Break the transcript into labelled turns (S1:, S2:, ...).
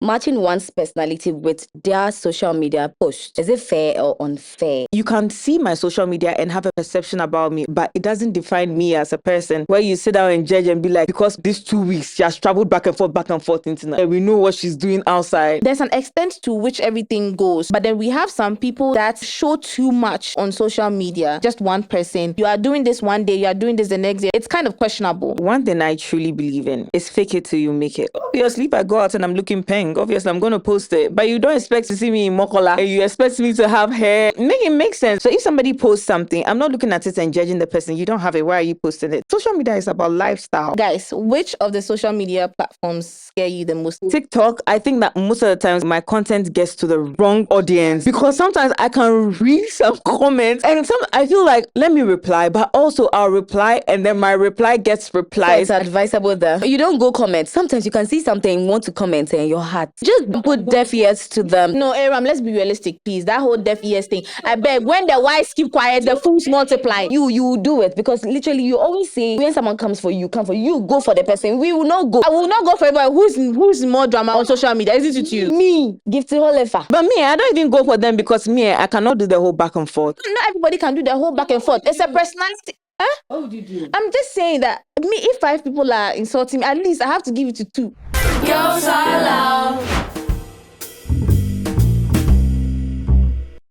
S1: matching one's personality with their social media post. Is it fair or unfair?
S2: You can see my social media and have a perception about me, but it doesn't define me as a person. Where you sit down and judge and be like, because these 2 weeks she has traveled back and forth internet, and we know what she's doing outside.
S3: There's an extent to which everything goes, but then we have some people that show too much on social media. Just one person, you are doing this one day, you are doing this the next day. It's kind of questionable.
S2: One thing I truly believe in is fake it till you make it. Obviously, if I go out and I'm looking pink, obviously I'm going to post it, but you don't expect to see me in mokola and you expect me to have hair. Make it make sense. So if somebody posts something, I'm not looking at it and judging the person. You don't have it. Why are you posting it? Social media is about lifestyle.
S3: Guys, which of the social media platforms scare you the most?
S2: TikTok. I think that most of the times my content gets to the wrong audience, because sometimes I can read some comments and I feel like, let me reply, but also I'll reply and then my reply gets replied.
S1: So it's advisable that you don't go comment. Sometimes you can see something, you want to comment in your heart. Just put deaf ears to them.
S3: No, Aram, let's be realistic, please. That whole deaf ears thing. I beg, when the wise keep quiet, the fools multiply.
S1: You do it, because literally you always say when someone comes for you, go for the person. We will not go.
S3: I will not go for everybody. Who's more drama on social media? Is it with you?
S1: Me, Gifty Holefa.
S2: But me, I don't even go for them because me, I cannot do the whole back and forth.
S3: Not everybody can do the whole back and forth. It's a personality. Huh?
S4: Oh, did you?
S3: I'm just saying that if 5 people are insulting me, at least I have to give it to 2.
S4: Girls are loud.